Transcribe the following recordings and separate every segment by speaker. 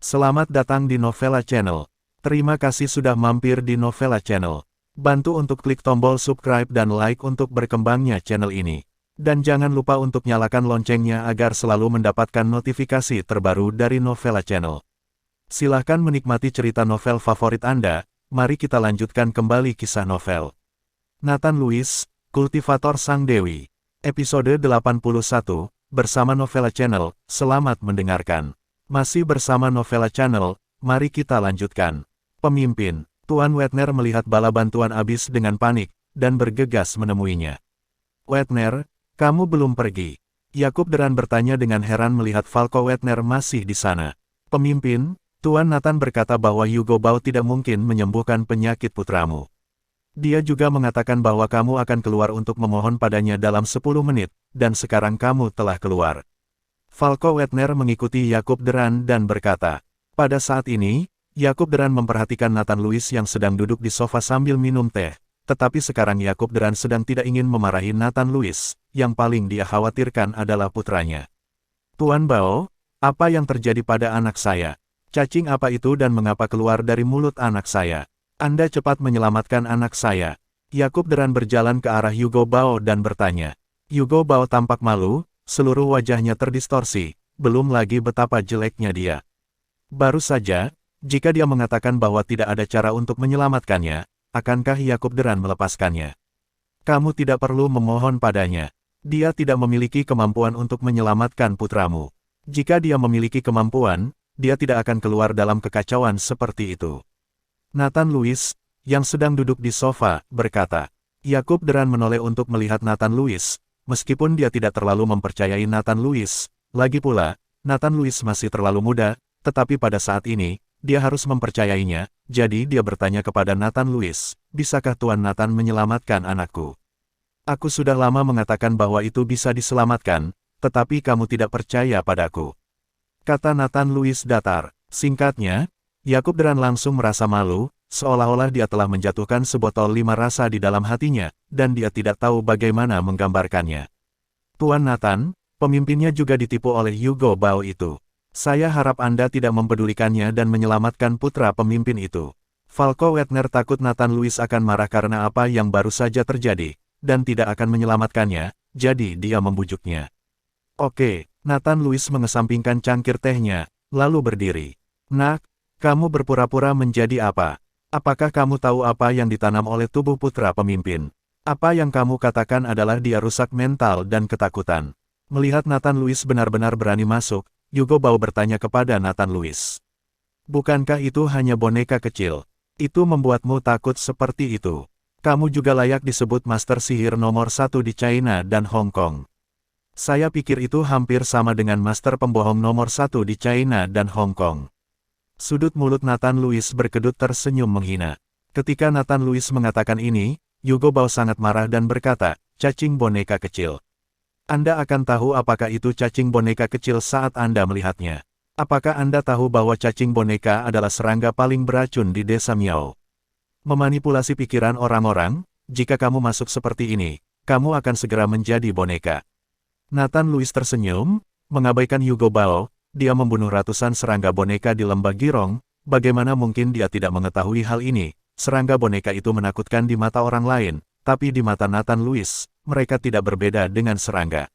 Speaker 1: Selamat datang di Novella Channel. Terima kasih sudah mampir di Novella Channel. Bantu untuk klik tombol subscribe dan like untuk berkembangnya channel ini. Dan jangan lupa untuk nyalakan loncengnya agar selalu mendapatkan notifikasi terbaru dari Novella Channel. Silahkan menikmati cerita novel favorit Anda. Mari kita lanjutkan kembali kisah novel Nathan Lewis, Kultivator Sang Dewi. Episode 81, bersama Novella Channel. Selamat mendengarkan. Masih bersama Novella Channel, mari kita lanjutkan. Pemimpin, Tuan Wetner melihat bala bantuan habis dengan panik, dan bergegas menemuinya. Wetner, kamu belum pergi. Yakub Deran bertanya dengan heran melihat Falco Wetner masih di sana. Pemimpin, Tuan Nathan berkata bahwa Hugo Bau tidak mungkin menyembuhkan penyakit putramu. Dia juga mengatakan bahwa kamu akan keluar untuk memohon padanya dalam 10 menit, dan sekarang kamu telah keluar. Falco Wetner mengikuti Yakub Deran dan berkata, pada saat ini, Yakub Deran memperhatikan Nathan Lewis yang sedang duduk di sofa sambil minum teh, tetapi sekarang Yakub Deran sedang tidak ingin memarahi Nathan Lewis, yang paling dia khawatirkan adalah putranya. Tuan Bao, apa yang terjadi pada anak saya? Cacing apa itu dan mengapa keluar dari mulut anak saya? Anda cepat menyelamatkan anak saya. Yakub Deran berjalan ke arah Hugo Bau dan bertanya. Hugo Bau tampak malu. Seluruh wajahnya terdistorsi, belum lagi betapa jeleknya dia. Baru saja, jika dia mengatakan bahwa tidak ada cara untuk menyelamatkannya, akankah Yakub Deran melepaskannya? Kamu tidak perlu memohon padanya. Dia tidak memiliki kemampuan untuk menyelamatkan putramu. Jika dia memiliki kemampuan, dia tidak akan keluar dalam kekacauan seperti itu. Nathan Lewis, yang sedang duduk di sofa, berkata. Yakub Deran menoleh untuk melihat Nathan Lewis. Meskipun dia tidak terlalu mempercayai Nathan Lewis, lagi pula, Nathan Lewis masih terlalu muda, tetapi pada saat ini, dia harus mempercayainya, jadi dia bertanya kepada Nathan Lewis, bisakah Tuan Nathan menyelamatkan anakku? Aku sudah lama mengatakan bahwa itu bisa diselamatkan, tetapi kamu tidak percaya padaku. Kata Nathan Lewis datar. Singkatnya, Yakub Deran langsung merasa malu, seolah-olah dia telah menjatuhkan sebotol 5 rasa di dalam hatinya, dan dia tidak tahu bagaimana menggambarkannya. Tuan Nathan, pemimpinnya juga ditipu oleh Hugo Bau itu. Saya harap Anda tidak mempedulikannya dan menyelamatkan putra pemimpin itu. Falco Wetner takut Nathan Lewis akan marah karena apa yang baru saja terjadi, dan tidak akan menyelamatkannya, jadi dia membujuknya. Oke, Nathan Lewis mengesampingkan cangkir tehnya, lalu berdiri. Nak, kamu berpura-pura menjadi apa? Apakah kamu tahu apa yang ditanam oleh tubuh putra pemimpin? Apa yang kamu katakan adalah dia rusak mental dan ketakutan. Melihat Nathan Lewis benar-benar berani masuk, Hugo Bau bertanya kepada Nathan Lewis. Bukankah itu hanya boneka kecil? Itu membuatmu takut seperti itu. Kamu juga layak disebut Master Sihir nomor 1 di China dan Hong Kong. Saya pikir itu hampir sama dengan Master Pembohong nomor 1 di China dan Hong Kong. Sudut mulut Nathan Lewis berkedut tersenyum menghina. Ketika Nathan Lewis mengatakan ini, Hugo Bau sangat marah dan berkata, cacing boneka kecil. Anda akan tahu apakah itu cacing boneka kecil saat Anda melihatnya. Apakah Anda tahu bahwa cacing boneka adalah serangga paling beracun di desa Miao? Memanipulasi pikiran orang-orang, jika kamu masuk seperti ini, kamu akan segera menjadi boneka. Nathan Lewis tersenyum, mengabaikan Hugo Bau. Dia membunuh ratusan serangga boneka di lembah Girong, bagaimana mungkin dia tidak mengetahui hal ini? Serangga boneka itu menakutkan di mata orang lain, tapi di mata Nathan Lewis, mereka tidak berbeda dengan serangga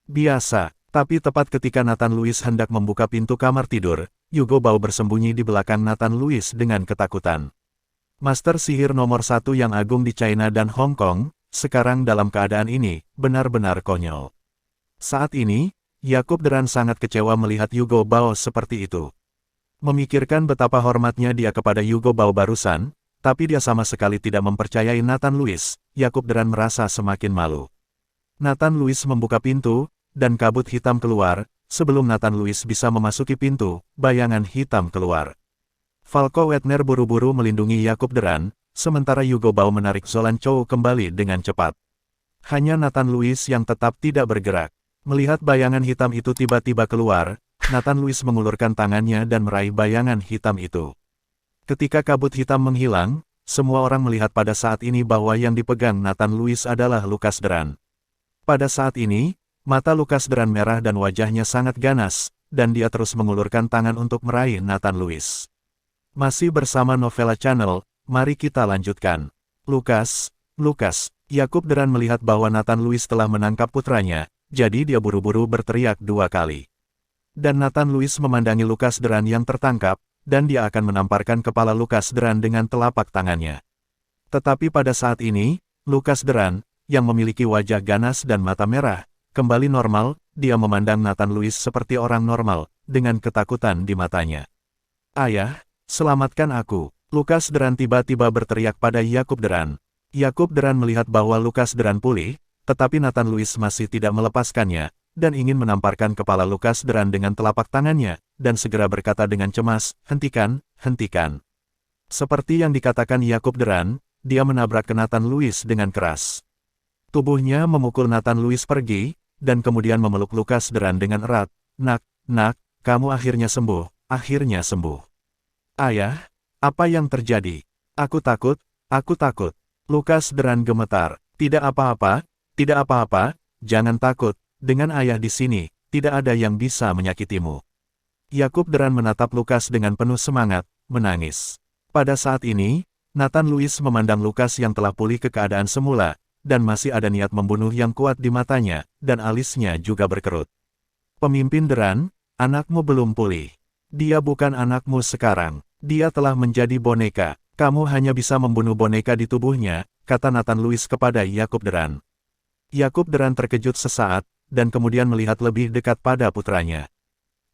Speaker 1: biasa. Tapi tepat ketika Nathan Lewis hendak membuka pintu kamar tidur, Hugo Bau bersembunyi di belakang Nathan Lewis dengan ketakutan. Master Sihir nomor 1 yang agung di China dan Hong Kong, sekarang dalam keadaan ini, benar-benar konyol. Saat ini, Yakub Deran sangat kecewa melihat Hugo Bau seperti itu. Memikirkan betapa hormatnya dia kepada Hugo Bau barusan, tapi dia sama sekali tidak mempercayai Nathan Lewis, Yakub Deran merasa semakin malu. Nathan Lewis membuka pintu, dan kabut hitam keluar. Sebelum Nathan Lewis bisa memasuki pintu, bayangan hitam keluar. Falco Wetner buru-buru melindungi Yakub Deran, sementara Hugo Bau menarik Zolan Chou kembali dengan cepat. Hanya Nathan Lewis yang tetap tidak bergerak. Melihat bayangan hitam itu tiba-tiba keluar, Nathan Lewis mengulurkan tangannya dan meraih bayangan hitam itu. Ketika kabut hitam menghilang, semua orang melihat pada saat ini bahwa yang dipegang Nathan Lewis adalah Lucas Duran. Pada saat ini, mata Lucas Duran merah dan wajahnya sangat ganas, dan dia terus mengulurkan tangan untuk meraih Nathan Lewis. Masih bersama Novella Channel, mari kita lanjutkan. Lucas, Yakub Duran melihat bahwa Nathan Lewis telah menangkap putranya, jadi dia buru-buru berteriak 2 kali. Dan Nathan Lewis memandangi Lucas Duran yang tertangkap, dan dia akan menamparkan kepala Lucas Duran dengan telapak tangannya. Tetapi pada saat ini, Lucas Duran, yang memiliki wajah ganas dan mata merah, kembali normal, dia memandang Nathan Lewis seperti orang normal, dengan ketakutan di matanya. "Ayah, selamatkan aku!" Lucas Duran tiba-tiba berteriak pada Yakub Duran. Yakub Duran melihat bahwa Lucas Duran pulih, tetapi Nathan Lewis masih tidak melepaskannya, dan ingin menamparkan kepala Lucas Duran dengan telapak tangannya, dan segera berkata dengan cemas, "Hentikan, hentikan." Seperti yang dikatakan Yakub Duran, dia menabrak ke Nathan Lewis dengan keras. Tubuhnya memukul Nathan Lewis pergi, dan kemudian memeluk Lucas Duran dengan erat. Nak, kamu akhirnya sembuh, akhirnya sembuh." "Ayah, apa yang terjadi? Aku takut. Lucas Duran gemetar. Tidak apa-apa, jangan takut. Dengan ayah di sini, tidak ada yang bisa menyakitimu." Yakub Duran menatap Lucas dengan penuh semangat, menangis. Pada saat ini, Nathan Lewis memandang Lucas yang telah pulih ke keadaan semula, dan masih ada niat membunuh yang kuat di matanya, dan alisnya juga berkerut. "Pemimpin Duran, anakmu belum pulih. Dia bukan anakmu sekarang. Dia telah menjadi boneka. Kamu hanya bisa membunuh boneka di tubuhnya," kata Nathan Lewis kepada Yakub Duran. Yakub Duran terkejut sesaat, dan kemudian melihat lebih dekat pada putranya.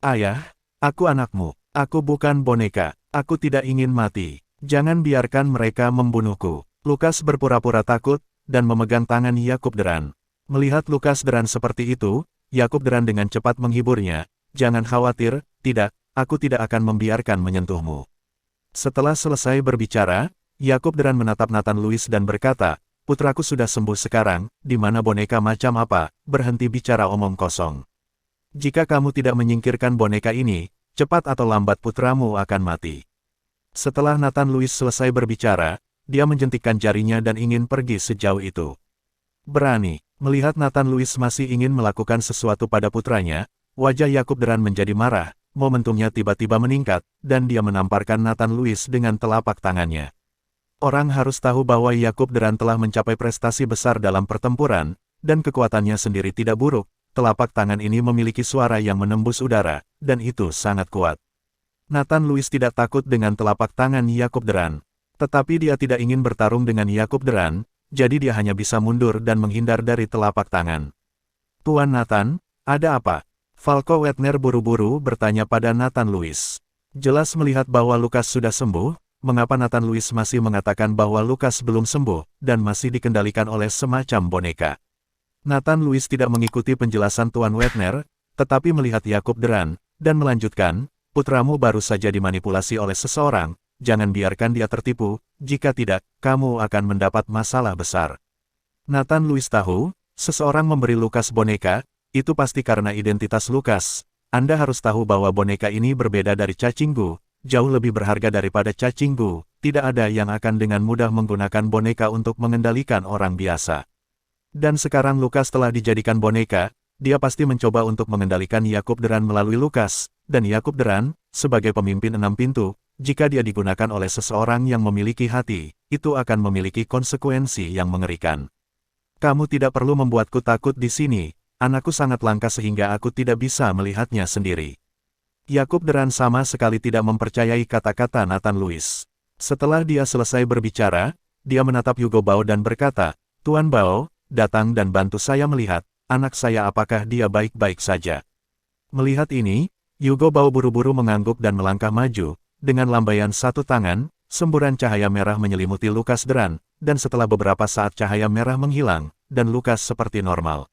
Speaker 1: "Ayah, aku anakmu. Aku bukan boneka. Aku tidak ingin mati. Jangan biarkan mereka membunuhku." Lucas berpura-pura takut, dan memegang tangan Yakub Duran. Melihat Lucas Duran seperti itu, Yakub Duran dengan cepat menghiburnya. "Jangan khawatir, aku tidak akan membiarkan menyentuhmu." Setelah selesai berbicara, Yakub Duran menatap Nathan Lewis dan berkata, "Putraku sudah sembuh sekarang, di mana boneka macam apa, berhenti bicara omong kosong. Jika kamu tidak menyingkirkan boneka ini, cepat atau lambat putramu akan mati." Setelah Nathan Lewis selesai berbicara, dia menjentikkan jarinya dan ingin pergi sejauh itu. Berani, melihat Nathan Lewis masih ingin melakukan sesuatu pada putranya, wajah Yakub Duran menjadi marah, momentumnya tiba-tiba meningkat, dan dia menamparkan Nathan Lewis dengan telapak tangannya. Orang harus tahu bahwa Yakub Duran telah mencapai prestasi besar dalam pertempuran, dan kekuatannya sendiri tidak buruk. Telapak tangan ini memiliki suara yang menembus udara, dan itu sangat kuat. Nathan Lewis tidak takut dengan telapak tangan Yakub Duran. Tetapi dia tidak ingin bertarung dengan Yakub Duran, jadi dia hanya bisa mundur dan menghindar dari telapak tangan. "Tuan Nathan, ada apa?" Falco Wetner buru-buru bertanya pada Nathan Lewis. Jelas melihat bahwa Lucas sudah sembuh, mengapa Nathan Lewis masih mengatakan bahwa Lucas belum sembuh, dan masih dikendalikan oleh semacam boneka. Nathan Lewis tidak mengikuti penjelasan Tuan Wetner, tetapi melihat Yakub Duran, dan melanjutkan, "Putramu baru saja dimanipulasi oleh seseorang, jangan biarkan dia tertipu, jika tidak, kamu akan mendapat masalah besar." Nathan Lewis tahu, seseorang memberi Lucas boneka, itu pasti karena identitas Lucas. Anda harus tahu bahwa boneka ini berbeda dari cacing gu, jauh lebih berharga daripada cacing gu. Tidak ada yang akan dengan mudah menggunakan boneka untuk mengendalikan orang biasa. Dan sekarang Lucas telah dijadikan boneka, dia pasti mencoba untuk mengendalikan Yakub Duran melalui Lucas, dan Yakub Duran, sebagai pemimpin 6 pintu, jika dia digunakan oleh seseorang yang memiliki hati, itu akan memiliki konsekuensi yang mengerikan. "Kamu tidak perlu membuatku takut di sini, anakku sangat langka sehingga aku tidak bisa melihatnya sendiri." Yakub Duran sama sekali tidak mempercayai kata-kata Nathan Lewis. Setelah dia selesai berbicara, dia menatap Hugo Bao dan berkata, "Tuan Bao, datang dan bantu saya melihat, anak saya apakah dia baik-baik saja." Melihat ini, Hugo Bao buru-buru mengangguk dan melangkah maju, dengan lambaian satu tangan, semburan cahaya merah menyelimuti Lucas Duran, dan setelah beberapa saat cahaya merah menghilang, dan Lucas seperti normal.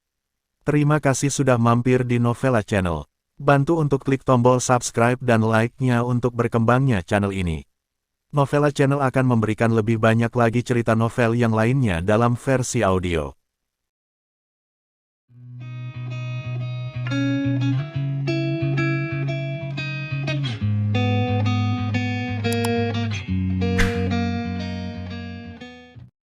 Speaker 1: Terima kasih sudah mampir di Novella Channel. Bantu untuk klik tombol subscribe dan like-nya untuk berkembangnya channel ini. Novella Channel akan memberikan lebih banyak lagi cerita novel yang lainnya dalam versi audio.